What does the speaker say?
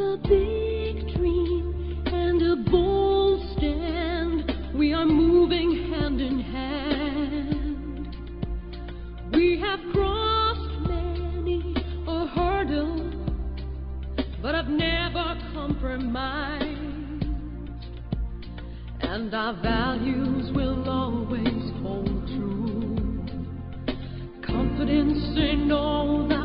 a big dream and a bold stand. We are moving hand in hand. We have crossed many a hurdle, but I've never compromised. And our values will always hold true. Confidence in all that